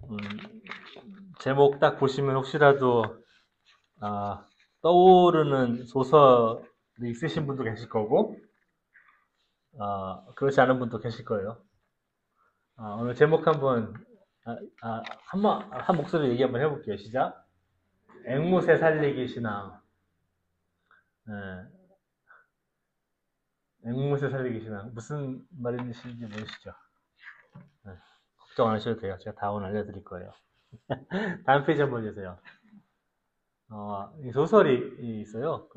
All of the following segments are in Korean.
음, 제목 딱 보시면 혹시라도 떠오르는 소설이 있으신 분도 계실 거고, 그렇지 않은 분도 계실 거예요. 오늘 제목 한번, 한 목소리로 얘기 한번 해볼게요. 시작. 앵무새 살리기 신앙. 네, 앵무새 살리기 신앙. 무슨 말인지 모르시죠? 네, 걱정 안 하셔도 돼요. 제가 다 오늘 알려드릴 거예요. 다음 페이지 한번 주세요. 이 소설이 있어요.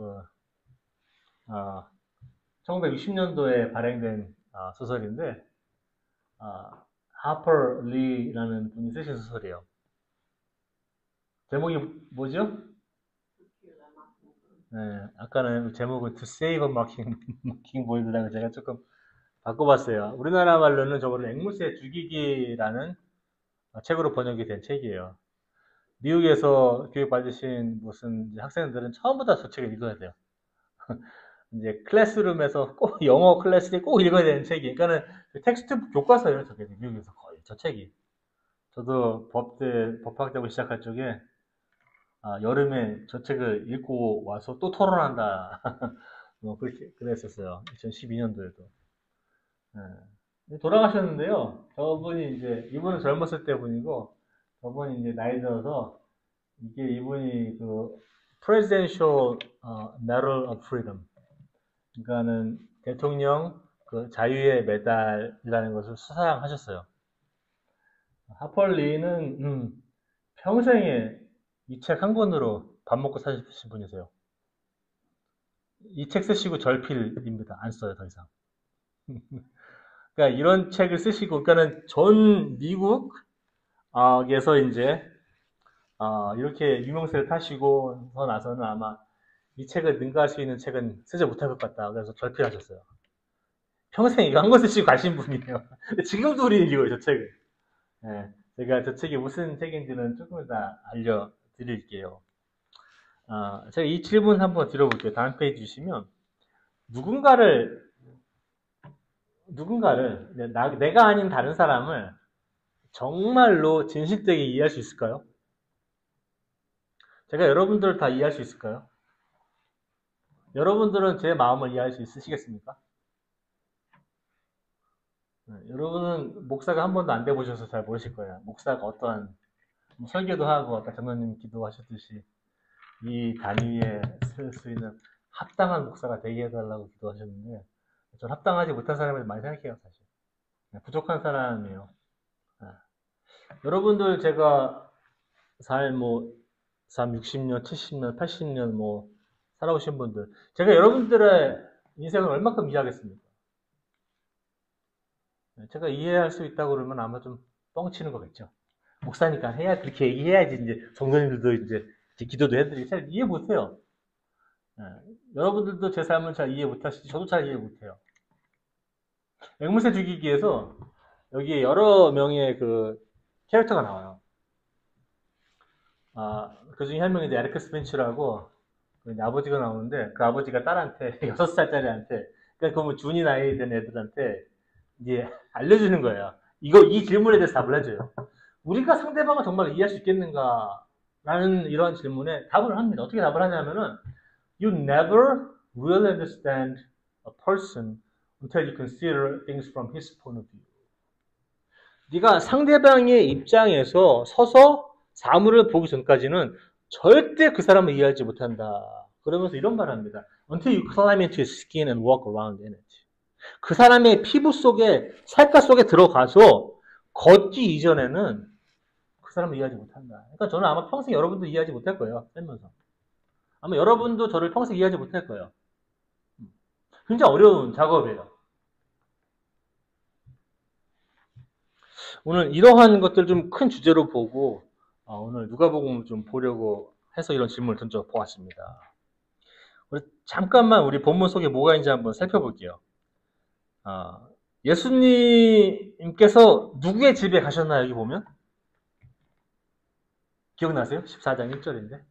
1960년도에 발행된 소설인데, 하퍼 리라는 분이 쓰신 소설이에요. 제목이 뭐죠? 네, 아까는 제목은 To Save a Mockingbird라고 제가 조금 바꿔봤어요. 우리나라 말로는 저거를 앵무새 죽이기라는 책으로 번역이 된 책이에요. 미국에서 교육받으신 무슨 학생들은 처음부터 저 책을 읽어야 돼요. 이제 클래스룸에서 꼭 영어 클래스에 꼭 읽어야 되는 책이. 그러니까는 텍스트 교과서예요, 저게 미국에서 거의 저 책이. 저도 법학대학을 시작할 적에 여름에 저 책을 읽고 와서 또 토론한다. 뭐 그렇게 그랬었어요. 2012년도에도. 돌아가셨는데요. 저분이 이제 이분은 젊었을 때 분이고 저분이 이제 나이 들어서 이게 이분이 Presidential Medal of Freedom, 그러니까는 대통령 그 자유의 메달이라는 것을 수상하셨어요. 하펄리는 평생에 이 책 한 권으로 밥 먹고 사신 분이세요. 이 책 쓰시고 절필입니다. 안 써요, 더 이상. 그러니까 이런 책을 쓰시고, 그러니까는 전 미국에서 이제 이렇게 유명세를 타시고 나서는 아마 이 책을 능가할 수 있는 책은 쓰지 못할 것 같다. 그래서 절필하셨어요. 평생 이거 한 권 쓰시고 가신 분이에요. 지금도 우리 읽어요, 저 책을. 예, 제가 저 책이 무슨 책인지는 조금 이따 알려드릴게요. 제가 이 질문 한번 드려볼게요. 다음 페이지 주시면 누군가를 내가 아닌 다른 사람을 정말로 진실되게 이해할 수 있을까요? 제가 여러분들을 다 이해할 수 있을까요? 여러분들은 제 마음을 이해할 수 있으시겠습니까? 네, 여러분은 목사가 한 번도 안 돼보셔서 잘 모르실 거예요. 목사가 어떠한 설교도 하고 아까 장로님 기도하셨듯이 이 단위에 쓸 수 있는 합당한 목사가 되게 해달라고 기도하셨는데 전 합당하지 못한 사람을 많이 생각해요, 사실. 부족한 사람이에요. 여러분들 제가 뭐 3, 60년, 70년, 80년 뭐 살아오신 분들 제가 여러분들의 인생을 얼마큼 이해하겠습니까? 제가 이해할 수 있다고 그러면 아마 좀 뻥치는 거겠죠. 목사니까 그렇게 얘기해야지 이제 성도님들도 이제 기도도 해드리고 잘 이해 못해요. 예, 여러분들도 제 삶을 잘 이해 못하시지 저도 잘 이해 못해요. 앵무새 죽이기에서 여기에 여러 명의 그 캐릭터가 나와요. 그 중에 한 명이 이제 에리크 스펜치라고 그 아버지가 나오는데 그 아버지가 딸한테 6살짜리한테 그러니까 그 준이 나이 된 애들한테 이제 알려주는 거예요. 이 질문에 대해서 답을 해줘요. 우리가 상대방을 정말 이해할 수 있겠는가? 라는 이런 질문에 답을 합니다. 어떻게 답을 하냐면은 You never really understand a person until you consider things from his point of view. 네가 상대방의 입장에서 서서 사물을 보기 전까지는 절대 그 사람을 이해하지 못한다. 그러면서 이런 말을 합니다. Until you climb into his skin and walk around in it. 그 사람의 피부 속에, 살갗 속에 들어가서 걷기 이전에는 그 사람을 이해하지 못한다. 그러니까 저는 아마 평생 여러분도 이해하지 못할 거예요. 살면서. 아마 여러분도 저를 평생 이해하지 못할 거예요. 굉장히 어려운 작업이에요. 오늘 이러한 것들 좀 큰 주제로 보고 오늘 누가복음을 좀 보려고 해서 이런 질문을 던져 보았습니다. 잠깐만 우리 본문 속에 뭐가 있는지 한번 살펴볼게요. 예수님께서 누구의 집에 가셨나요? 여기 보면 기억나세요? 14장 1절인데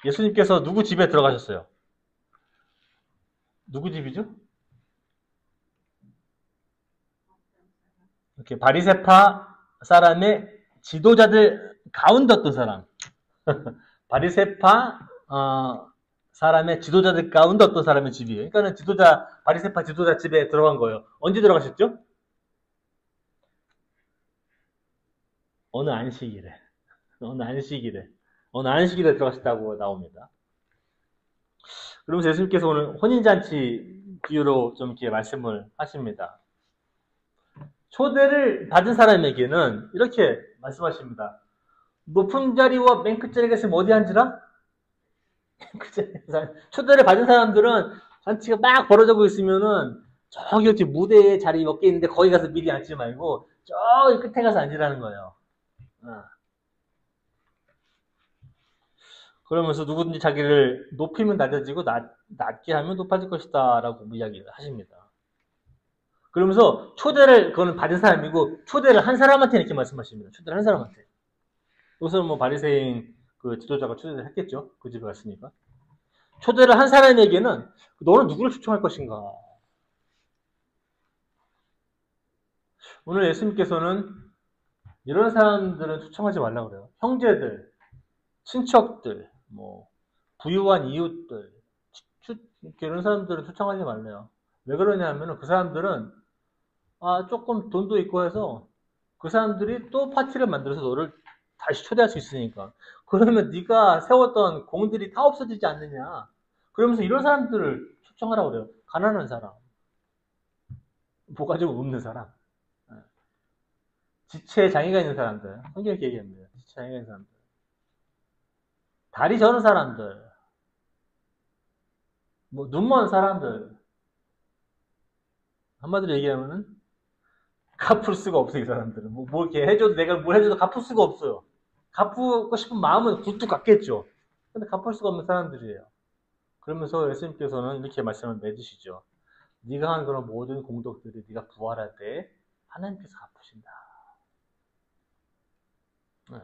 예수님께서 누구 집에 들어가셨어요? 누구 집이죠? 이렇게 바리새파 사람의 지도자들 가운데 어떤 사람 바리새파 사람의 지도자들 가운데 어떤 사람의 집이에요. 그러니까는 바리새파 지도자 집에 들어간 거예요. 언제 들어가셨죠? 어느 안식일에 들어가셨다고 나옵니다. 그러면서 예수님께서 오늘 혼인잔치 비유로 좀 이렇게 말씀을 하십니다. 초대를 받은 사람에게는 이렇게 말씀하십니다. 높은 자리와 맨 끝자리에 있으면 어디 앉으라? 초대를 받은 사람들은 잔치가 막 벌어지고 있으면은 저기 무대에 자리 몇 개 있는데 거기 가서 미리 앉지 말고 저기 끝에 가서 앉으라는 거예요. 그러면서 누구든지 자기를 높이면 낮아지고 낮게 하면 높아질 것이다 라고 이야기를 하십니다. 그러면서 그거는 받은 사람이고 초대를 한 사람한테 이렇게 말씀하십니다. 초대를 한 사람한테. 여기서는 뭐 바리새인 그 지도자가 초대를 했겠죠. 그 집에 갔으니까. 초대를 한 사람에게는 너는 누구를 초청할 것인가? 오늘 예수님께서는 이런 사람들은 초청하지 말라고 그래요. 형제들, 친척들, 뭐 부유한 이웃들, 이런 사람들은 초청하지 말래요. 왜 그러냐면 그 사람들은 조금 돈도 있고 해서 그 사람들이 또 파티를 만들어서 너를 다시 초대할 수 있으니까. 그러면 네가 세웠던 공들이 다 없어지지 않느냐. 그러면서 이런 사람들을 초청하라고 그래요. 가난한 사람, 뭐 가지고 없는 사람, 지체 장애가 있는 사람들, 성경이 이렇게 얘기합니다. 지체 장애가 있는 사람들, 다리 저는 사람들, 뭐 눈먼 사람들, 한마디로 얘기하면은 갚을 수가 없어요. 이 사람들은 뭐 이렇게 해줘도 내가 뭘 해줘도 갚을 수가 없어요. 갚고 싶은 마음은 굴뚝 갚겠죠. 근데 갚을 수가 없는 사람들이에요. 그러면서 예수님께서는 이렇게 말씀을 맺으시죠. 네가 한 그런 모든 공덕들이 네가 부활할 때 하나님께서 갚으신다. 네.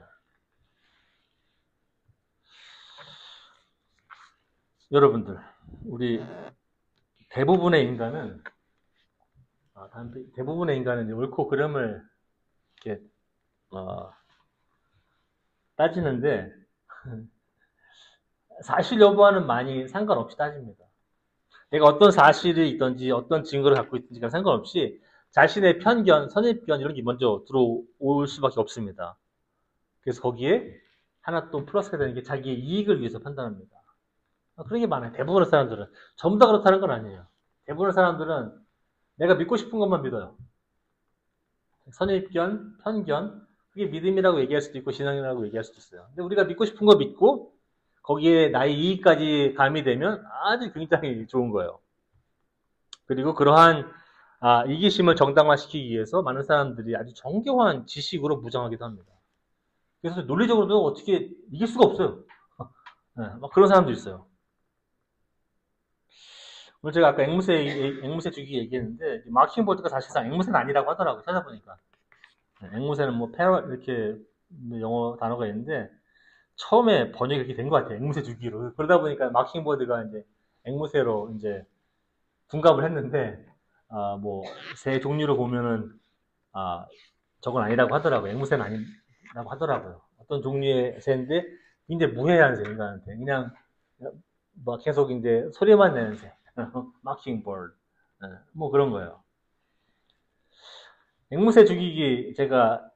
여러분들, 우리 대부분의 인간은 이제 옳고 그름을 이렇게 따지는데 사실 여부와는 많이 상관없이 따집니다. 내가 어떤 사실이 있든지 어떤 증거를 갖고 있든지가 상관없이 자신의 편견, 선입견 이런 게 먼저 들어올 수밖에 없습니다. 그래서 거기에 하나 또 플러스가 되는 게 자기의 이익을 위해서 판단합니다. 그런 게 많아요. 대부분의 사람들은. 전부 다 그렇다는 건 아니에요. 대부분의 사람들은 내가 믿고 싶은 것만 믿어요. 선입견, 편견, 그게 믿음이라고 얘기할 수도 있고 신앙이라고 얘기할 수도 있어요. 근데 우리가 믿고 싶은 거 믿고 거기에 나의 이익까지 가미되면 아주 굉장히 좋은 거예요. 그리고 그러한 이기심을 정당화시키기 위해서 많은 사람들이 아주 정교한 지식으로 무장하기도 합니다. 그래서 논리적으로도 어떻게 이길 수가 없어요. 네, 막 그런 사람도 있어요. 오늘 제가 아까 앵무새 주기 얘기했는데 마킹보드가 사실상 앵무새는 아니라고 하더라고요. 찾아보니까. 앵무새는 뭐 패럿 이렇게 영어 단어가 있는데 처음에 번역이 이렇게 된 것 같아요. 앵무새 주기로. 그러다 보니까 마킹보드가 이제 앵무새로 이제 둔갑을 했는데 뭐 새 종류로 보면은 저건 아니라고 하더라고요. 앵무새는 아니라고 하더라고요. 어떤 종류의 새인데 굉장히 무해한 새 인간한테 그냥 뭐 계속 이제 소리만 내는 새. 마킹버드. 뭐 그런 거예요. 앵무새 죽이기 제가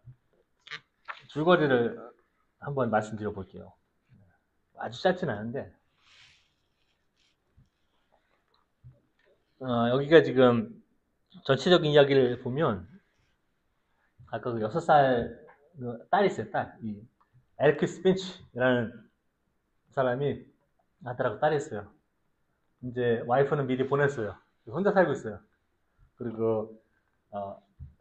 줄거리를 한번 말씀드려 볼게요. 아주 짧진 않은데 여기가 지금 전체적인 이야기를 보면 아까 그 6살 딸이 있어요. 이 에리크 스핀치라는 사람이 아들하고 딸이 있어요. 이제 와이프는 미리 보냈어요. 혼자 살고 있어요. 그리고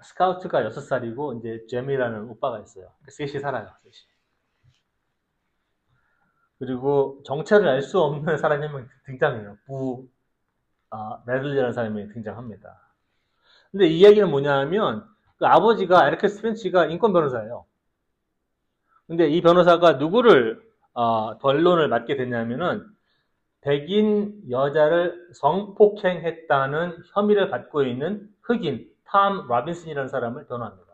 스카우트가 6살이고 이제 제미라는 오빠가 있어요. 셋이 살아요. 셋이. 그리고 정체를 알 수 없는 사람이 한 명 등장해요. 매들리라는 사람이 등장합니다. 근데 이 이야기는 뭐냐면 그 아버지가 에리크 스펜치가 인권 변호사예요. 근데 이 변호사가 누구를 변론을 맡게 됐냐면은 백인 여자를 성폭행했다는 혐의를 받고 있는 흑인 탐 라빈슨이라는 사람을 변호합니다.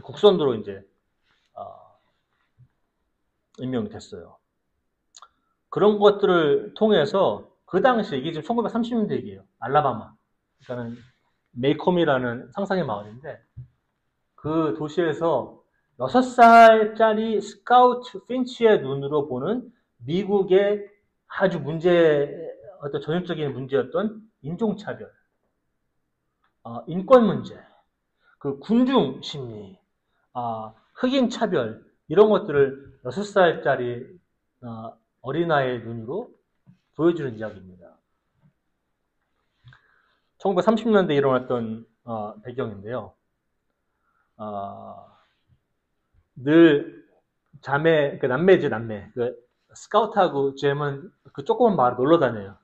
국선으로 이제 임명이 됐어요. 그런 것들을 통해서 그 당시에 이게 지금 1930년대 얘기예요. 알라바마. 그러니까는 메이콤이라는 상상의 마을인데 그 도시에서 6살짜리 스카우트 핀치의 눈으로 보는 미국의 아주 어떤 전형적인 문제였던 인종차별, 인권 문제, 그 군중 심리, 흑인 차별, 이런 것들을 6살짜리 어린아이의 눈으로 보여주는 이야기입니다. 1930년대에 일어났던 배경인데요. 늘 남매지, 남매. 스카우트하고 잼은 그 조그만 마을 놀러 다녀요.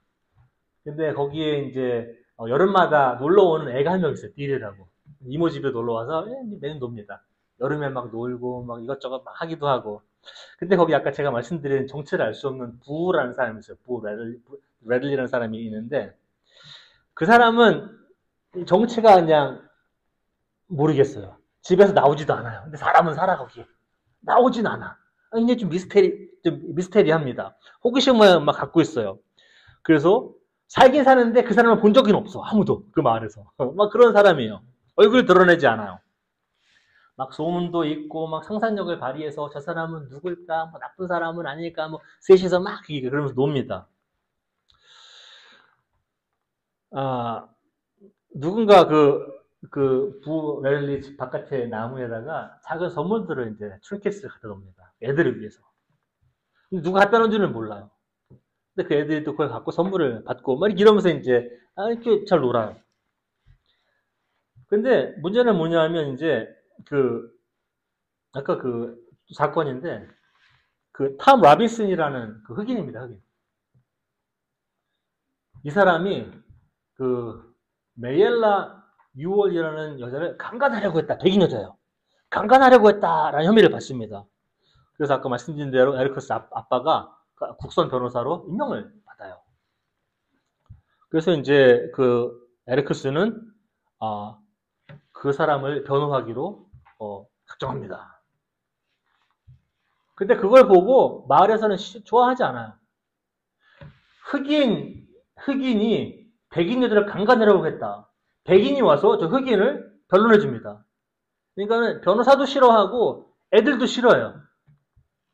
근데 거기에 이제 여름마다 놀러 오는 애가 한 명 있어요. 딜이라고. 이모 집에 놀러 와서 매년 놉니다. 여름에 막 놀고 막 이것저것 막 하기도 하고. 근데 거기 아까 제가 말씀드린 정체를 알 수 없는 부라는 사람이 있어요. 레들리라는 사람이 있는데 그 사람은 정체가 그냥 모르겠어요. 집에서 나오지도 않아요. 근데 사람은 살아 거기에. 나오진 않아. 이제 좀 미스테리합니다. 호기심을 막 갖고 있어요. 그래서 살긴 사는데 그 사람을 본 적은 없어. 아무도 그 마을에서. 막 그런 사람이에요. 얼굴 드러내지 않아요. 막 소문도 있고 막 상상력을 발휘해서 저 사람은 누굴까? 뭐 나쁜 사람은 아닐까? 뭐 셋이서 막 그러면서 놉니다. 누군가 부 렐리 집 바깥에 나무에다가 작은 선물들을 이제 트리켓을 갖다 놉니다. 애들을 위해서. 근데 누가 갖다 놓은지는 몰라요. 근데 그 애들이 또 그걸 갖고 선물을 받고 막 이러면서 이제 이렇게 잘 놀아요. 근데 문제는 뭐냐면 이제 아까 사건인데 탐 라빈슨이라는 흑인입니다. 흑인. 이 사람이 메이엘라 유월이라는 여자를 강간하려고 했다. 백인 여자예요. 강간하려고 했다라는 혐의를 받습니다. 그래서 아까 말씀드린 대로 에리커스 아빠가 국선 변호사로 임명을 받아요. 그래서 이제 에리커스는 그 사람을 변호하기로 작정합니다. 근데 그걸 보고 마을에서는 좋아하지 않아요. 흑인이 백인 여자를 강간하려고 했다. 백인이 와서 저 흑인을 변론해 줍니다. 그러니까 변호사도 싫어하고 애들도 싫어요.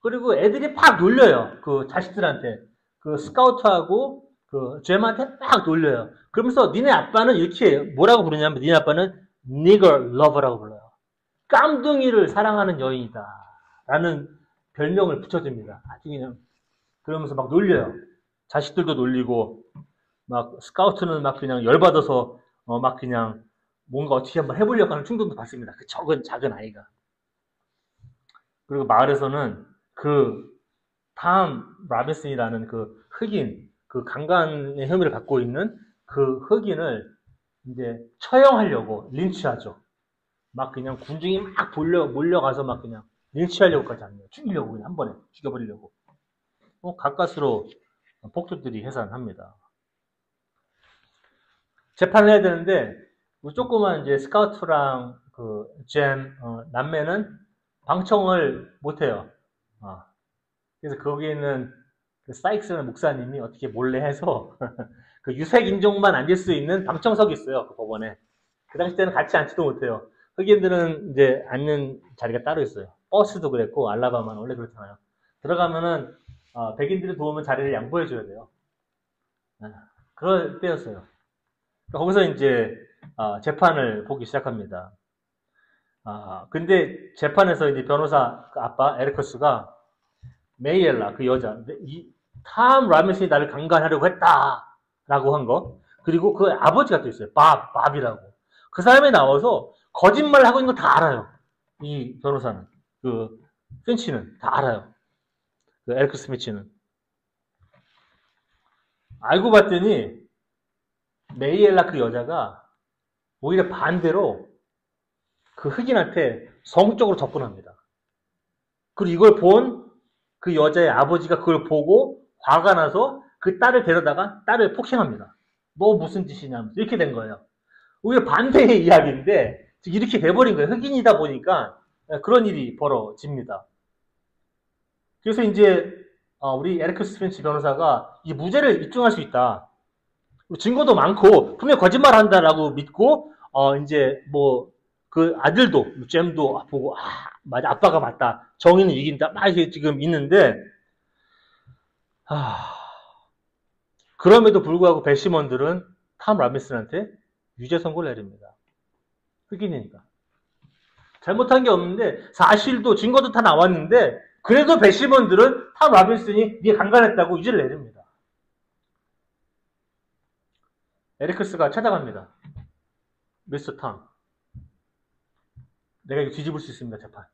그리고 애들이 팍 놀려요. 그 자식들한테. 스카우트하고 잼한테 막 놀려요. 그러면서 니네 아빠는 이렇게 뭐라고 부르냐면 니네 아빠는 nigger lover라고 불러요. 깜둥이를 사랑하는 여인이다. 라는 별명을 붙여줍니다. 아주 그냥 그러면서 막 놀려요. 자식들도 놀리고 막 스카우트는 막 그냥 열받아서 막 그냥 뭔가 어떻게 한번 해보려고 하는 충동도 받습니다. 그 작은 아이가. 그리고 마을에서는 탐 라빈슨이라는 흑인, 강간의 혐의를 갖고 있는 흑인을 이제 처형하려고 린치하죠. 막 그냥 군중이 막 몰려가서 막 그냥 린치하려고까지 합니다. 죽이려고 그냥 한 번에 죽여버리려고. 가까스로 폭도들이 해산합니다. 재판을 해야 되는데 조그만 이제 스카우트랑 잼 남매는 방청을 못해요. 그래서 거기에 있는 사이크스라는 목사님이 어떻게 몰래 해서 유색 인종만 앉을 수 있는 방청석이 있어요. 그 법원에. 그 당시 때는 같이 앉지도 못해요. 흑인들은 이제 앉는 자리가 따로 있어요. 버스도 그랬고 알라바마는 원래 그렇잖아요. 들어가면은 백인들이 들어오면 자리를 양보해줘야 돼요. 그럴 때였어요. 거기서 이제 재판을 보기 시작합니다. 근데 재판에서 이제 변호사 아빠 에리커스가 메이엘라 그 여자 탐 라빈슨이 나를 강간하려고 했다라고 한 거, 그리고 그 아버지가 또 있어요. 밥이라고. 그 사람이 나와서 거짓말을 하고 있는 거 다 알아요. 이 변호사는 핀치는 다 알아요. 에리커스 스미치는 알고 봤더니 메이엘라 그 여자가 오히려 반대로 그 흑인한테 성적으로 접근합니다. 그리고 이걸 본 그 여자의 아버지가 그걸 보고 화가 나서 그 딸을 데려다가 딸을 폭행합니다. 너 무슨 짓이냐, 이렇게 된 거예요. 오히려 반대의 이야기인데 이렇게 돼버린 거예요. 흑인이다 보니까 그런 일이 벌어집니다. 그래서 이제 우리 에리커스 스펜치 변호사가 이 무죄를 입증할 수 있다. 증거도 많고 분명 거짓말 한다라고 믿고 이제 뭐 그 아들도 잼도 보고 맞아 아빠가 맞다 정의는 이긴다 막 이게 지금 있는데 그럼에도 불구하고 배심원들은 탐 라빈슨한테 유죄 선고를 내립니다. 흑인이니까 잘못한 게 없는데 사실도 증거도 다 나왔는데 그래도 배심원들은 탐 라빈슨이 네가 강간했다고 유죄를 내립니다. 에리크스가 찾아갑니다. 미스터 탐, 내가 이거 뒤집을 수 있습니다. 재판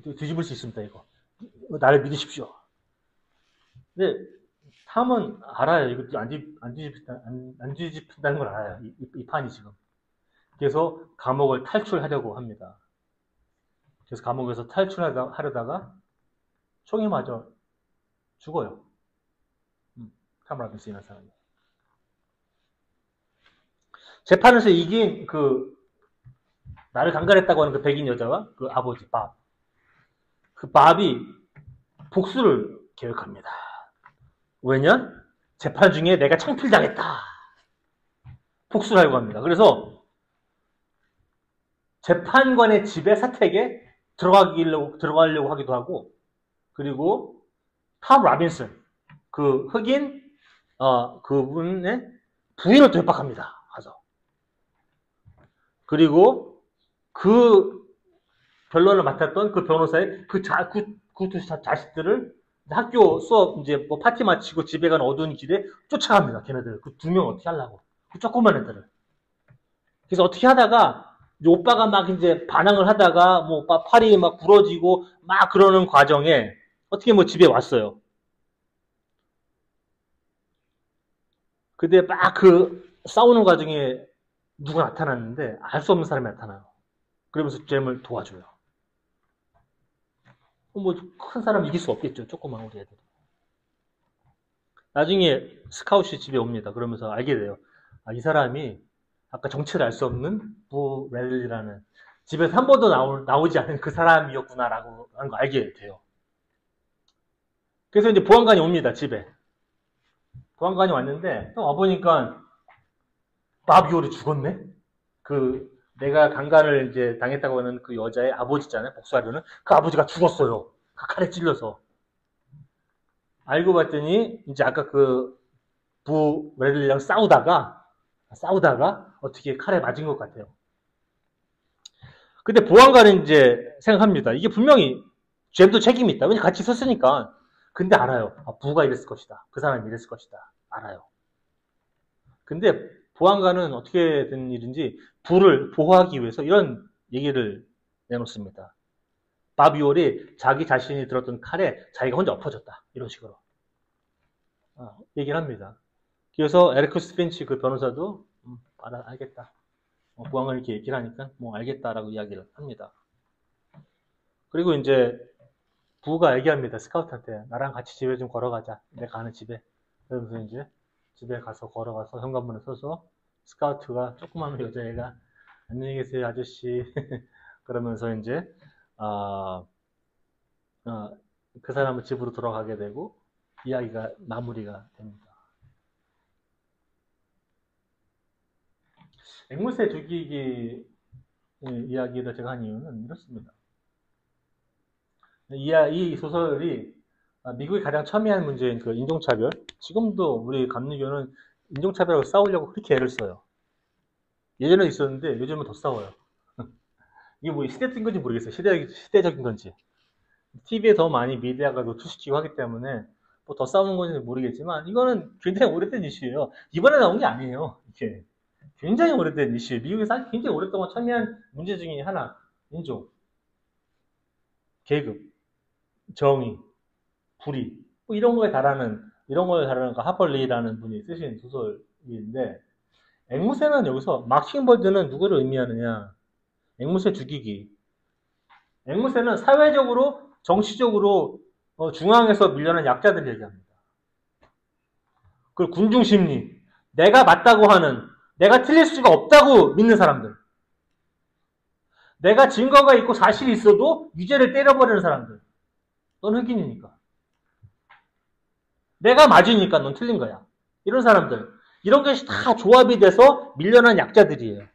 뒤집을 수 있습니다. 이거 나를 믿으십시오. 근데 탐은 알아요. 이거 안 뒤집힌다는 걸 알아요. 이 판이 지금. 그래서 감옥을 탈출하려고 합니다. 그래서 감옥에서 탈출하려다가 총에 맞아 죽어요. 탐 라빈슨이라는 사람이. 재판에서 이긴 나를 강간했다고 하는 그 백인 여자와 그 아버지 밥. 그 밥이 복수를 계획합니다. 왜냐? 재판 중에 내가 창필당했다. 복수를 하려고 합니다. 그래서 재판관의 집에 사택에 들어가려고 하기도 하고, 그리고 탐 라빈슨, 그 흑인, 그분의 부인을 또 협박합니다. 가서. 그리고 그 변론을 맡았던 그 변호사의 그 두 자식들을 학교 수업 이제 뭐 파티 마치고 집에 가는 어두운 길에 쫓아갑니다. 걔네들 그 두 명 어떻게 하려고 그 조그만 애들을. 그래서 어떻게 하다가 오빠가 막 이제 반항을 하다가 뭐 팔이 막 부러지고 막 그러는 과정에 어떻게 뭐 집에 왔어요. 근데 막 싸우는 과정에 누가 나타났는데 알 수 없는 사람이 나타나요. 그러면서 잼을 도와줘요. 뭐 큰 사람 이길 수 없겠죠. 조그만 우리 애들. 나중에 스카웃이 집에 옵니다. 그러면서 알게 돼요. 이 사람이 아까 정체를 알 수 없는 부 렐리라는 집에서 한 번도 나오지 않은 그 사람이었구나라고 하는 거 알게 돼요. 그래서 이제 보안관이 옵니다. 집에. 보안관이 왔는데 와보니까 바비올이 죽었네. 내가 강간을 이제 당했다고 하는 그 여자의 아버지 있잖아요. 복수하려는 그 아버지가 죽었어요. 그 칼에 찔려서. 알고 봤더니 이제 아까 그 부 렐리랑 싸우다가 어떻게 칼에 맞은 것 같아요. 근데 보안관은 이제 생각합니다. 이게 분명히 잼도 책임이 있다. 왜냐면 같이 썼으니까. 근데 알아요. 부가 이랬을 것이다. 그 사람이 이랬을 것이다. 알아요. 근데 보안관은 어떻게 된 일인지 부를 보호하기 위해서 이런 얘기를 내놓습니다. 바비올이 자기 자신이 들었던 칼에 자기가 혼자 엎어졌다. 이런 식으로 얘기를 합니다. 그래서 에리커스 핀치 그 변호사도 알겠다. 보안관이 이렇게 얘기를 하니까 뭐 알겠다라고 이야기를 합니다. 그리고 이제 부가 얘기합니다. 스카우트한테 나랑 같이 집에 좀 걸어가자. 내가 가는 집에. 그러면서 이제 집에 가서 걸어가서 현관문에 서서 스카우트가 조그만 여자애가 안녕히 계세요 아저씨 그러면서 이제 그 사람은 집으로 돌아가게 되고 이야기가 마무리가 됩니다. 앵무새 죽이기 이야기를 제가 한 이유는 이렇습니다. 이 소설이 미국이 가장 첨예한 문제인 그 인종차별. 지금도 우리 감리교는 인종차별하고 싸우려고 그렇게 애를 써요. 예전에 있었는데 요즘은 더 싸워요. 이게 뭐 시대적인 건지 모르겠어요. 시대적인 건지. TV에 더 많이 미디어가 노출시키고 하기 때문에 뭐 더 싸우는 건지 모르겠지만 이거는 굉장히 오래된 이슈예요. 이번에 나온 게 아니에요. 이게 굉장히 오래된 이슈. 미국에서 굉장히 오랫동안 첨예한 문제 중에 하나. 인종, 계급, 정의, 불의 뭐 이런 걸 다루는 그 하벌리라는 분이 쓰신 소설인데 앵무새는 여기서 마킹버드는 누구를 의미하느냐? 앵무새 죽이기. 앵무새는 사회적으로 정치적으로 중앙에서 밀려난 약자들 얘기합니다. 그리고 군중심리, 내가 맞다고 하는, 내가 틀릴 수가 없다고 믿는 사람들. 내가 증거가 있고 사실이 있어도 유죄를 때려버리는 사람들. 넌 흑인이니까. 내가 맞으니까 넌 틀린 거야. 이런 사람들. 이런 것이 다 조합이 돼서 밀려난 약자들이에요.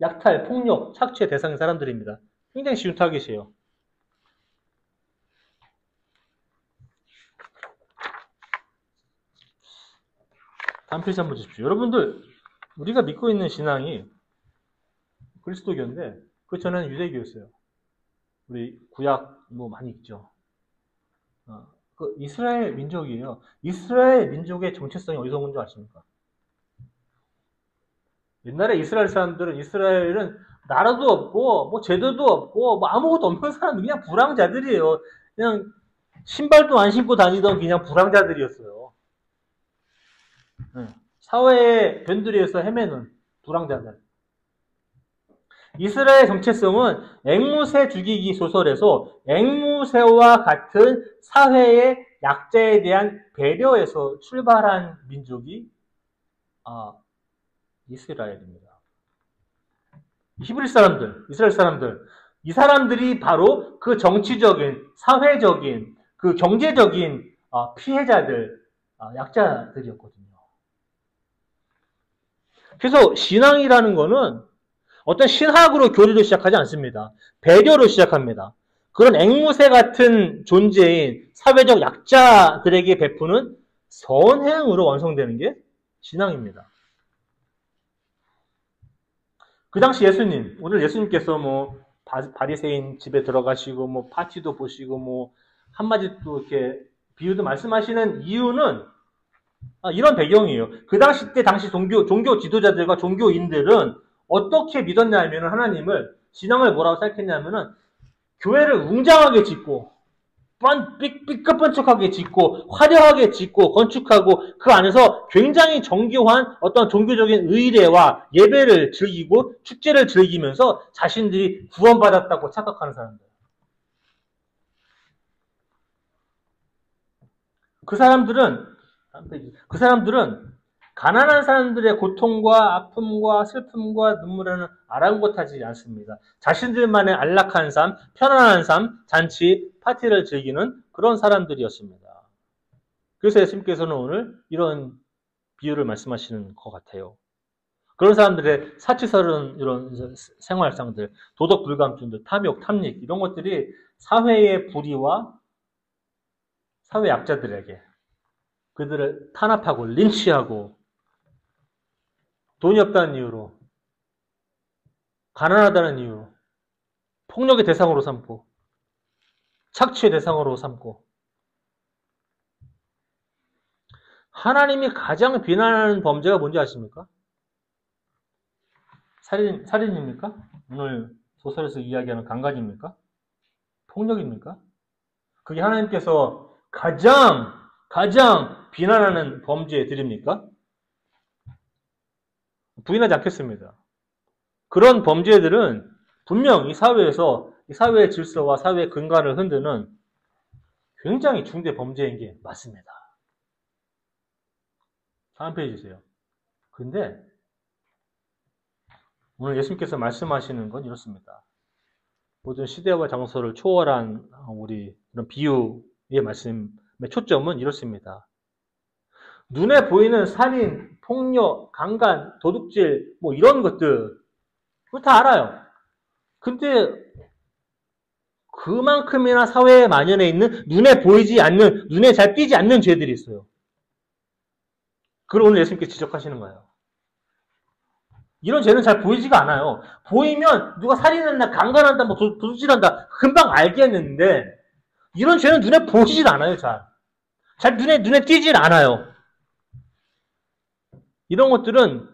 약탈, 폭력, 착취의 대상인 사람들입니다. 굉장히 쉬운 타깃이에요. 다음 페이지 한번 보십시오. 여러분들, 우리가 믿고 있는 신앙이 그리스도교인데 그 전에는 유대교였어요. 우리 구약 뭐 많이 있죠. 그 이스라엘 민족이에요. 이스라엘 민족의 정체성이 어디서 온 줄 아십니까? 옛날에 이스라엘 사람들은 이스라엘은 나라도 없고 뭐 제도도 없고 뭐 아무것도 없는 사람 그냥 불황자들이에요. 그냥 신발도 안 신고 다니던 그냥 불황자들이었어요. 사회의 변두리에서 헤매는 불황자들. 이스라엘 정체성은 앵무새 죽이기 소설에서 앵무새와 같은 사회의 약자에 대한 배려에서 출발한 민족이 이스라엘입니다. 히브리 사람들, 이스라엘 사람들, 이 사람들이 바로 그 정치적인, 사회적인, 그 경제적인 피해자들, 약자들이었거든요. 그래서 신앙이라는 거는 어떤 신학으로 교리를 시작하지 않습니다. 배려로 시작합니다. 그런 앵무새 같은 존재인 사회적 약자들에게 베푸는 선행으로 완성되는 게 신앙입니다. 그 당시 예수님, 오늘 예수님께서 뭐 바리새인 집에 들어가시고 뭐 파티도 보시고 뭐 한마디 또 이렇게 비유도 말씀하시는 이유는 이런 배경이에요. 그 당시 때 당시 종교 지도자들과 종교인들은 어떻게 믿었냐면 하나님을 신앙을 뭐라고 생각했냐면은 교회를 웅장하게 짓고 삐끗번쩍하게 짓고 화려하게 짓고 건축하고 그 안에서 굉장히 정교한 어떤 종교적인 의례와 예배를 즐기고 축제를 즐기면서 자신들이 구원받았다고 착각하는 사람들. 그 사람들은 가난한 사람들의 고통과 아픔과 슬픔과 눈물에는 아랑곳하지 않습니다. 자신들만의 안락한 삶, 편안한 삶, 잔치, 파티를 즐기는 그런 사람들이었습니다. 그래서 예수님께서는 오늘 이런 비유를 말씀하시는 것 같아요. 그런 사람들의 사치스러운 이런 생활상들, 도덕 불감증들, 탐욕, 탐닉 이런 것들이 사회의 불의와 사회 약자들에게 그들을 탄압하고 린치하고 돈이 없다는 이유로, 가난하다는 이유로, 폭력의 대상으로 삼고, 착취의 대상으로 삼고, 하나님이 가장 비난하는 범죄가 뭔지 아십니까? 살인입니까? 오늘 소설에서 이야기하는 강간입니까? 폭력입니까? 그게 하나님께서 가장 비난하는 범죄들입니까? 부인하지 않겠습니다. 그런 범죄들은 분명 이 사회에서 이 사회의 질서와 사회의 근간을 흔드는 굉장히 중대 범죄인 게 맞습니다. 다음 페이지 주세요. 근데 오늘 예수님께서 말씀하시는 건 이렇습니다. 모든 시대와 장소를 초월한 우리 그런 비유의 말씀의 초점은 이렇습니다. 눈에 보이는 살인, 폭력, 강간, 도둑질 뭐 이런 것들 그거 다 알아요. 근데 그만큼이나 사회에 만연해 있는 눈에 보이지 않는, 눈에 잘 띄지 않는 죄들이 있어요. 그걸 오늘 예수님께서 지적하시는 거예요. 이런 죄는 잘 보이지가 않아요. 보이면 누가 살인한다, 강간한다, 뭐 도둑질한다 금방 알겠는데 이런 죄는 눈에 보이질 않아요. 잘 눈에 띄질 않아요. 이런 것들은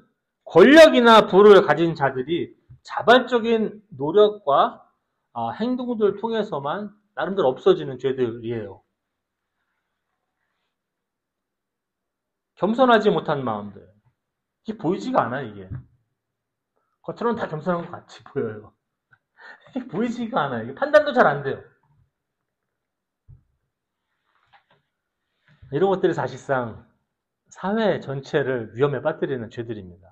권력이나 부를 가진 자들이 자발적인 노력과 행동들을 통해서만 나름대로 없어지는 죄들이에요. 겸손하지 못한 마음들. 이게 보이지가 않아요, 이게. 겉으로는 다 겸손한 것 같이 보여요. 이게 보이지가 않아요. 이게 판단도 잘 안 돼요. 이런 것들이 사실상 사회 전체를 위험에 빠뜨리는 죄들입니다.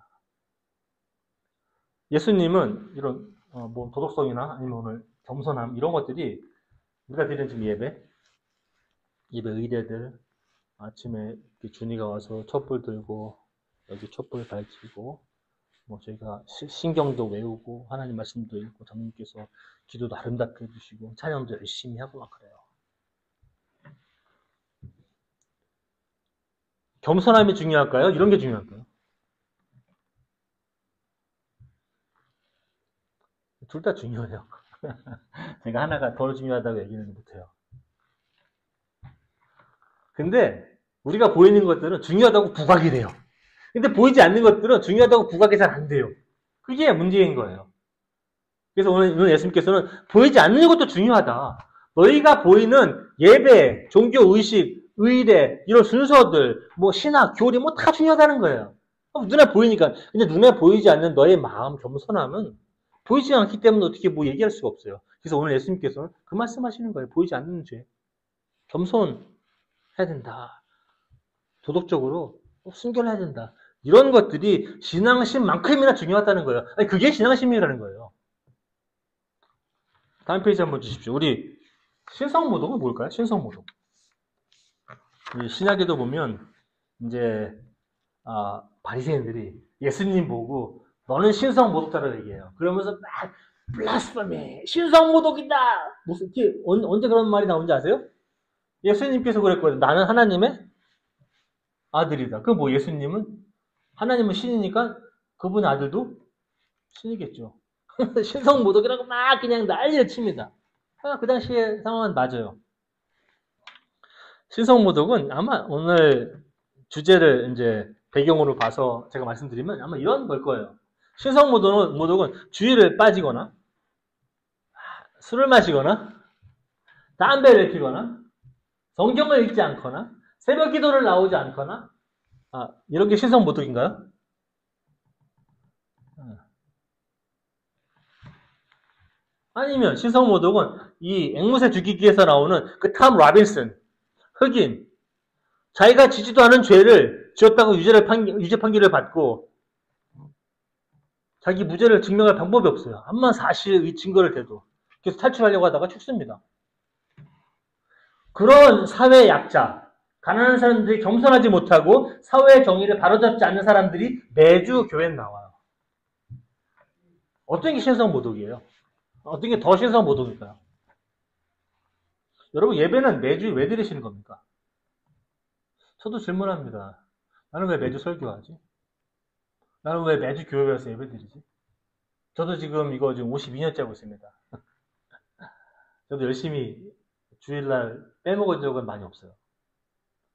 예수님은 이런 뭐 도덕성이나 아니면 오늘 겸손함 이런 것들이 우리가 드리는 지금 예배 의대들 아침에 준이가 와서 촛불 들고 여기 촛불 밝히고 뭐 저희가 신경도 외우고 하나님 말씀도 읽고 장로님께서 기도도 아름답게 해주시고 찬양도 열심히 하고 막 그래요. 겸손함이 중요할까요? 이런 게 중요할까요? 둘 다 중요해요. 제가 하나가 더 중요하다고 얘기는 못해요. 근데 우리가 보이는 것들은 중요하다고 부각이 돼요. 근데 보이지 않는 것들은 중요하다고 부각이 잘 안 돼요. 그게 문제인 거예요. 그래서 오늘 예수님께서는 보이지 않는 것도 중요하다. 너희가 보이는 예배, 종교의식, 의례, 이런 순서들, 뭐 신학, 교리 뭐 다 중요하다는 거예요. 눈에 보이니까. 근데 눈에 보이지 않는 너의 마음, 겸손함은 보이지 않기 때문에 어떻게 뭐 얘기할 수가 없어요. 그래서 오늘 예수님께서는 그 말씀하시는 거예요. 보이지 않는 죄. 겸손해야 된다. 도덕적으로 순결해야 된다. 이런 것들이 신앙심만큼이나 중요하다는 거예요. 아니, 그게 신앙심이라는 거예요. 다음 페이지 한번 주십시오. 우리 신성모독은 뭘까요? 신성모독. 신약에도 보면 이제 바리새인들이 예수님 보고 너는 신성모독자라고 얘기해요. 그러면서 막 블라스파미, 신성모독이다. 무슨 언제 그런 말이 나온지 아세요? 예수님께서 그랬거든요. 나는 하나님의 아들이다. 그럼 뭐 예수님은 하나님은 신이니까 그분의 아들도 신이겠죠. 신성모독이라고 막 그냥 난리를 칩니다. 그 당시의 상황은 맞아요. 신성모독은 아마 오늘 주제를 이제 배경으로 봐서 제가 말씀드리면 아마 이런 걸 거예요. 신성모독은 주의를 빠지거나 술을 마시거나 담배를 피거나 성경을 읽지 않거나 새벽 기도를 나오지 않거나 이런 게 신성모독인가요? 아니면 신성모독은 이 앵무새 죽이기에서 나오는 그 탐 라빈슨 흑인 자기가 지지도 않은 죄를 지었다고 유죄 판결을 받고 자기 무죄를 증명할 방법이 없어요. 암만 사실 증거를 대도 그래서 탈출하려고 하다가 죽습니다. 그런 사회 약자 가난한 사람들이 겸손하지 못하고 사회의 정의를 바로잡지 않는 사람들이 매주 교회에 나와요. 어떤 게 신성모독이에요? 어떤 게 더 신성모독일까요? 여러분 예배는 매주 왜 드리시는 겁니까? 저도 질문합니다. 나는 왜 매주 설교하지? 나는 왜 매주 교회 와서 예배 드리지? 저도 지금 이거 지금 52년째 하고 있습니다. 저도 열심히 주일날 빼먹은 적은 많이 없어요.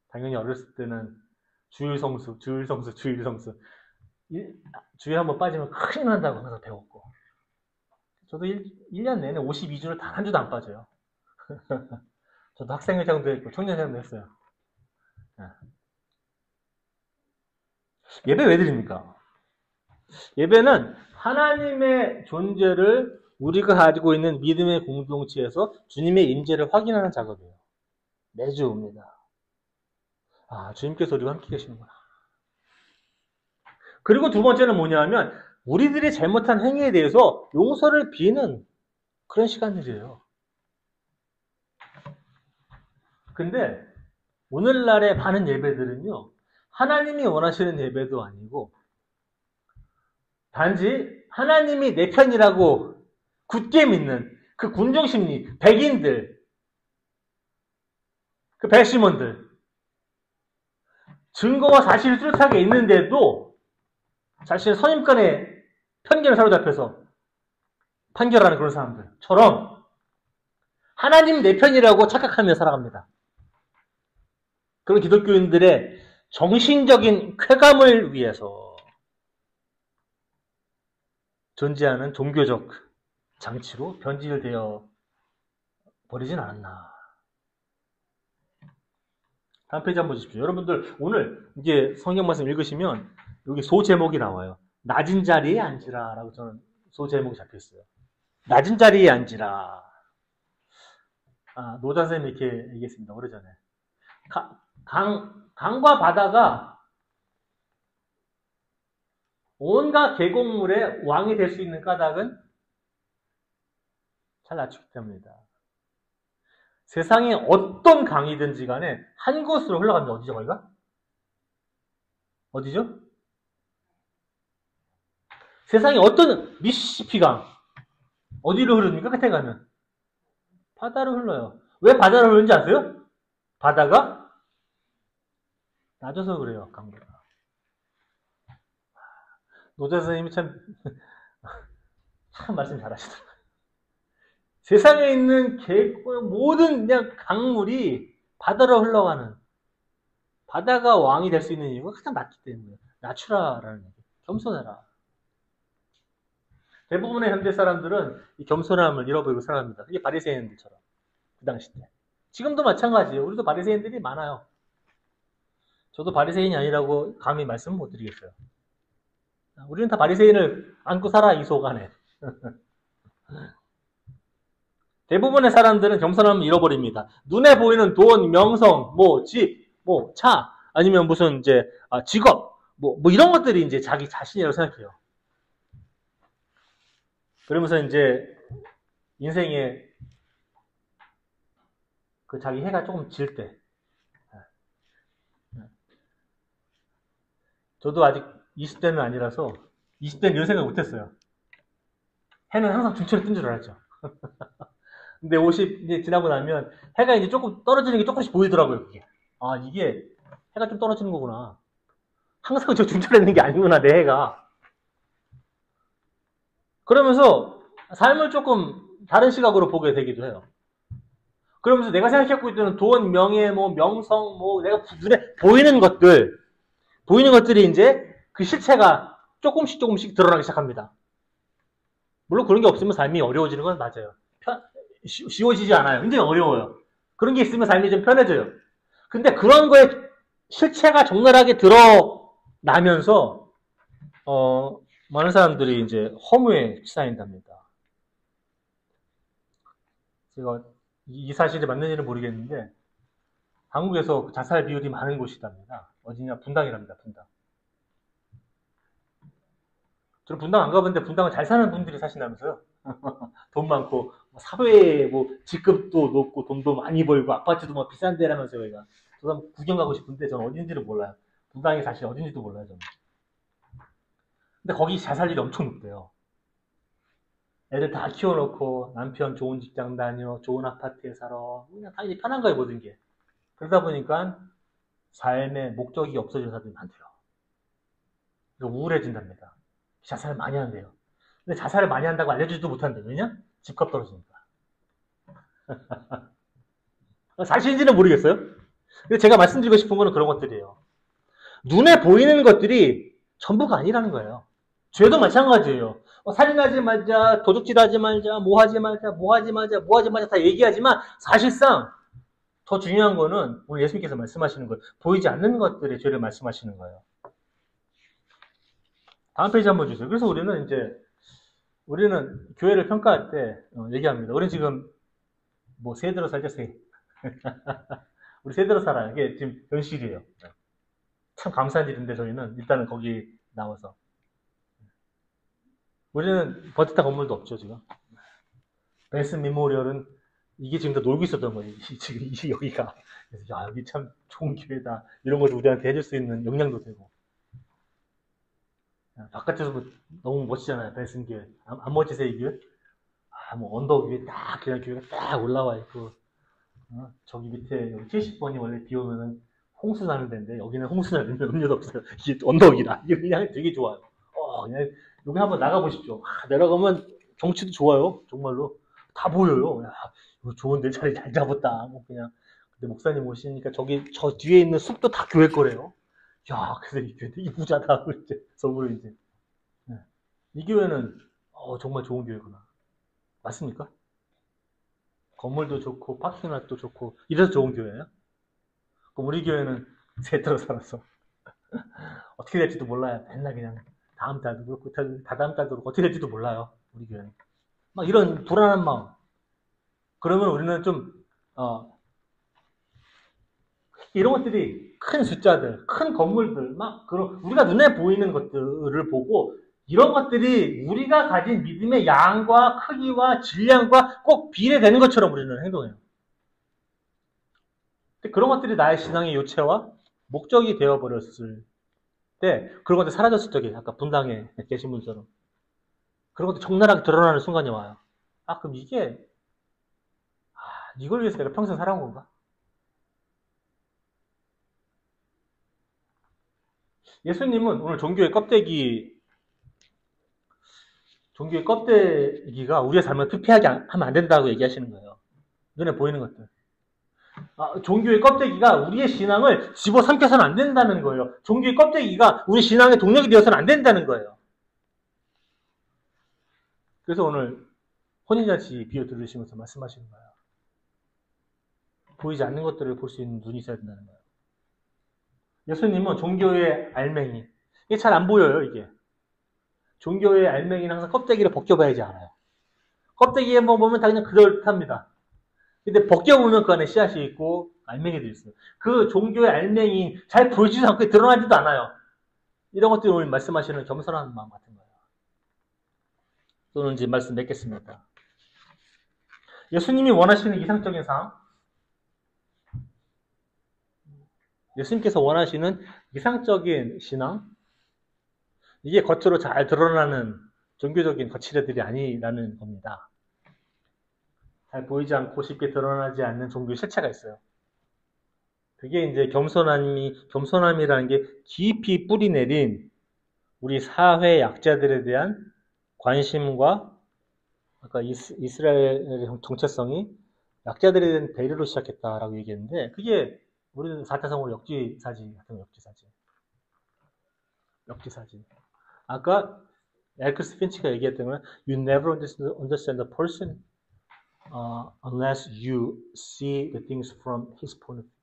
당연히 어렸을 때는 주일 성수. 주일 한번 빠지면 큰일 난다고 하면서 배웠고. 저도 1년 내내 52주를 단 한 주도 안 빠져요. 저도 학생회장도 했고 청년회장도 했어요. 예배 왜 드립니까? 예배는 하나님의 존재를 우리가 가지고 있는 믿음의 공동체에서 주님의 임재를 확인하는 작업이에요. 매주 옵니다. 주님께서 우리와 함께 계시는구나. 그리고 두 번째는 뭐냐면 우리들이 잘못한 행위에 대해서 용서를 비는 그런 시간들이에요. 근데 오늘날의 많은 예배들은요. 하나님이 원하시는 예배도 아니고 단지 하나님이 내 편이라고 굳게 믿는 그 군중심리, 백인들, 그 배심원들 증거와 사실이 뚜렷하게 있는데도 자신의 선임권에 편견을 사로잡혀서 판결하는 그런 사람들처럼 하나님 내 편이라고 착각하며 살아갑니다. 그런 기독교인들의 정신적인 쾌감을 위해서 존재하는 종교적 장치로 변질되어 버리진 않았나. 다음 페이지 한번 보십시오. 여러분들 오늘 이제 성경 말씀 읽으시면 여기 소 제목이 나와요. 낮은 자리에 앉으라 라고 저는 소 제목이 잡혀있어요. 낮은 자리에 앉으라. 노자 선생님이 이렇게 얘기했습니다. 오래전에. 강과 바다가 온갖 계곡물의 왕이 될 수 있는 까닭은 잘 낮추기 때문이다. 세상에 어떤 강이든지 간에 한 곳으로 흘러갑니다. 어디죠, 거기가? 어디죠? 세상에 어떤 미시시피강 어디로 흐릅니까? 끝에 가면 바다로 흘러요. 왜 바다로 흐르는지 아세요? 바다가 낮아서 그래요. 강보다. 노자 선생님이 참 말씀 잘하시더라고요. 세상에 있는 모든 그냥 강물이 바다로 흘러가는, 바다가 왕이 될 수 있는 이유가 가장 낮기 때문에 낮추라라는 얘기. 겸손해라. 대부분의 현대 사람들은 이 겸손함을 잃어버리고 살아갑니다. 이게 바리새인들처럼 그 당시 때. 지금도 마찬가지예요. 우리도 바리새인들이 많아요. 저도 바리새인이 아니라고 감히 말씀 못 드리겠어요. 우리는 다 바리새인을 안고 살아, 이 속 안에. 대부분의 사람들은 겸손함을 잃어버립니다. 눈에 보이는 돈, 명성, 집, 차, 아니면 무슨 이제 직업, 이런 것들이 이제 자기 자신이라고 생각해요. 그러면서 이제 인생에 그 자기 해가 조금 질 때, 저도 아직 20대는 아니라서 20대는 이런 생각 못했어요. 해는 항상 중천에 뜬 줄 알았죠. 근데 50 이제 지나고 나면 해가 이제 조금 떨어지는 게 조금씩 보이더라고요. 그게. 아, 이게 해가 좀 떨어지는 거구나. 항상 저 중천에 있는 게 아니구나, 내 해가. 그러면서 삶을 조금 다른 시각으로 보게 되기도 해요. 그러면서 내가 생각하고 있던 돈, 명예, 명성, 내가 눈에 보이는 것들이 이제 그 실체가 조금씩 드러나기 시작합니다. 물론 그런 게 없으면 삶이 어려워지는 건 맞아요. 쉬워지지 않아요. 굉장히 어려워요. 그런 게 있으면 삶이 좀 편해져요. 근데 그런 거에 실체가 적나라하게 드러나면서 많은 사람들이 이제 허무에 치닫는답니다. 제가 이 사실이 맞는지는 모르겠는데 한국에서 자살 비율이 많은 곳이랍니다. 어디냐? 분당이랍니다. 분당. 저는 분당 안 가봤는데 분당은 잘 사는 분들이 사신다면서요. 돈 많고 사회에 직급도 높고 돈도 많이 벌고 아파트도 비싼 데라면서요. 저희가 저도 구경 가고 싶은데 저는 어딘지를 몰라요. 분당이 사실 어딘지도 몰라요. 저는. 근데 거기 자살률이 엄청 높대요. 애들 다 키워놓고 남편 좋은 직장 다녀, 좋은 아파트에 살아. 그냥 다 이제 편한 거예요, 모든 게. 그러다 보니까 삶의 목적이 없어지는 사람들이 많대요. 그러니까 우울해진답니다. 자살을 많이 한대요. 근데 자살을 많이 한다고 알려주지도 못한대요. 왜냐? 집값 떨어지니까. 사실인지는 모르겠어요. 근데 제가 말씀드리고 싶은 거는 그런 것들이에요. 눈에 보이는 것들이 전부가 아니라는 거예요. 죄도 마찬가지예요. 살인하지 말자, 도둑질하지 말자, 뭐하지 말자 다 얘기하지만 사실상 더 중요한 거는 오늘 예수님께서 말씀하시는 거예요. 보이지 않는 것들의 죄를 말씀하시는 거예요. 다음 페이지 한번 주세요. 그래서 우리는 교회를 평가할 때 얘기합니다. 우리는 지금 세대로 살죠, 세. 우리 세대로 살아요. 이게 지금 현실이에요. 참 감사한 일인데 저희는 일단은 거기 나와서 우리는 버티타 건물도 없죠, 지금. 벤슨 미모리얼은 이게 지금 다 놀고 있었던 거예요. 지금 여기가. 그래서 여기 참 좋은 기회다. 이런 것을 우리한테 해줄 수 있는 역량도 되고. 바깥에서 너무 멋지잖아요. 벤슨 교회. 안 멋지세요, 이 교회? 언덕 위에 딱 그냥 교회가 딱 올라와 있고. 저기 밑에 여기 70번이 원래 비 오면은 홍수 나는 데인데 여기는 홍수는 음료도 없어요. 이게 언덕이라. 이게 그냥 되게 좋아요. 그냥 여기 한번 나가보십시오. 내려가면 경치도 좋아요. 정말로. 다 보여요. 이거 좋은데 자리 잘 잡았다. 그냥. 근데 목사님 오시니까 저 뒤에 있는 숲도 다 교회 거래요. 야, 그래서 이 교회 되게 부자다. 이제, 속으로 이제. 이 교회는, 정말 좋은 교회구나. 맞습니까? 건물도 좋고, 파킹랏도 좋고, 이래서 좋은 교회예요? 그럼 우리 교회는 세트로 살아서. 어떻게 될지도 몰라요. 맨날 그냥. 다음 달도 그렇고, 다다음 달도 그렇고, 어떻게 될지도 몰라요. 우리 교회는. 막 이런 불안한 마음. 그러면 우리는 좀, 이런 것들이 큰 숫자들, 큰 건물들, 우리가 눈에 보이는 것들을 보고 이런 것들이 우리가 가진 믿음의 양과 크기와 질량과 꼭 비례되는 것처럼 우리는 행동해요. 근데 그런 것들이 나의 신앙의 요체와 목적이 되어버렸을 때, 그런 것들이 사라졌을 적에, 아까 분당에 계신 분처럼 그런 것도 적나라하게 드러나는 순간이 와요. 아, 그럼 이걸 위해서 내가 평생 살아온 건가? 예수님은 오늘 종교의 껍데기가 우리의 삶을 피폐하게 하면 안 된다고 얘기하시는 거예요. 눈에 보이는 것들. 종교의 껍데기가 우리의 신앙을 집어삼켜서는 안 된다는 거예요. 종교의 껍데기가 우리 신앙의 동력이 되어서는 안 된다는 거예요. 그래서 오늘 혼인잔치 비유 들으시면서 말씀하시는 거예요. 보이지 않는 것들을 볼 수 있는 눈이 있어야 된다는 거예요. 예수님은 종교의 알맹이. 이게 잘 안 보여요, 이게. 종교의 알맹이는 항상 껍데기를 벗겨봐야지 알아요. 껍데기에 보면 다 그냥 그럴듯합니다. 근데 벗겨보면 그 안에 씨앗이 있고 알맹이도 있어요. 그 종교의 알맹이 잘 보이지도 않고 드러나지도 않아요. 이런 것들이 오늘 말씀하시는 겸손한 마음 같은 거예요. 또는 이제 말씀 맺겠습니다. 예수님이 원하시는 이상적인 삶, 예수님께서 원하시는 이상적인 신앙, 이게 겉으로 잘 드러나는 종교적인 거칠애들이 아니라는 겁니다. 잘 보이지 않고 쉽게 드러나지 않는 종교의 실체가 있어요. 그게 이제 겸손함이라는 게 깊이 뿌리 내린 우리 사회 약자들에 대한 관심과 아까 이스라엘의 정체성이 약자들에 대한 배려로 시작했다라고 얘기했는데 그게 우리는 사타성으로 역지사지 같은 역지사지. 아까 에크스 핀치가 얘기했던 건 You never understand a person unless you see the things from his point of view.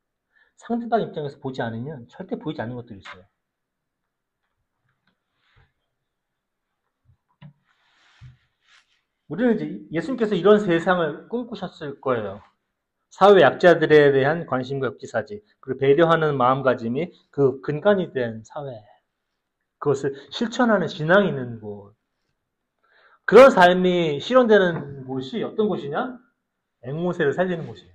상대방 입장에서 보지 않으면 절대 보이지 않는 것들이 있어요. 우리는 이제 예수님께서 이런 세상을 꿈꾸셨을 거예요. 사회 약자들에 대한 관심과 역지사지, 그리고 배려하는 마음가짐이 그 근간이 된 사회. 그것을 실천하는 신앙이 있는 곳. 그런 삶이 실현되는 곳이 어떤 곳이냐? 앵무새를 살리는 곳이에요.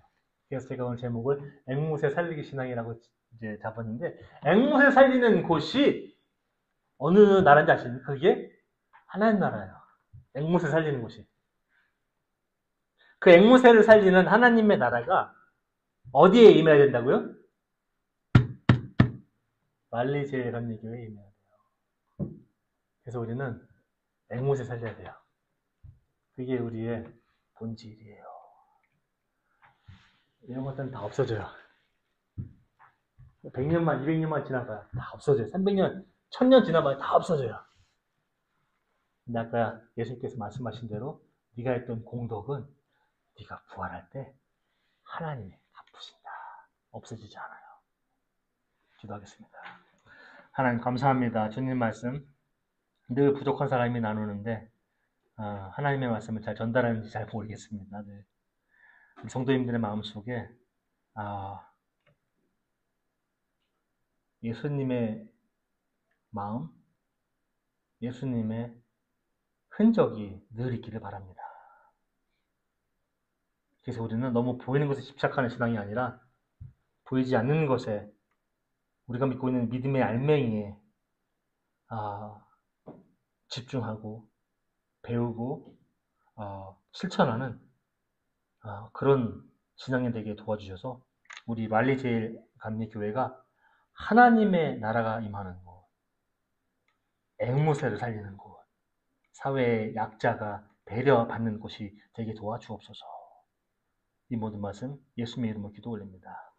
그래서 제가 오늘 제목을 앵무새 살리기 신앙이라고 이제 잡았는데, 앵무새 살리는 곳이 어느 나라인지 아십니까? 그게 하나님 나라예요. 앵무새 살리는 곳이. 그 앵무새를 살리는 하나님의 나라가 어디에 임해야 된다고요? 말리제 감리교회에 임해야 돼요. 그래서 우리는 앵무새 살려야 돼요. 그게 우리의 본질이에요. 이런 것들은 다 없어져요. 100년만, 200년만 지나봐야 다 없어져요. 300년, 1000년 지나봐야 다 없어져요. 근데 아까 예수님께서 말씀하신 대로 네가 했던 공덕은 네가 부활할 때 하나님이 갚으신다. 없어지지 않아요. 기도하겠습니다. 하나님 감사합니다. 주님 말씀 늘 부족한 사람이 나누는데 하나님의 말씀을 잘 전달하는지 잘 모르겠습니다. 네. 성도님들의 마음속에 예수님의 마음, 예수님의 흔적이 늘 있기를 바랍니다. 그래서 우리는 너무 보이는 것에 집착하는 신앙이 아니라 보이지 않는 것에 우리가 믿고 있는 믿음의 알맹이에 집중하고 배우고 실천하는 그런 신앙이 되게 도와주셔서 우리 말리제일 감리교회가 하나님의 나라가 임하는 곳, 앵무새를 살리는 곳, 사회의 약자가 배려받는 곳이 되게 도와주옵소서. 이 모든 말씀 예수님의 이름으로 기도 올립니다.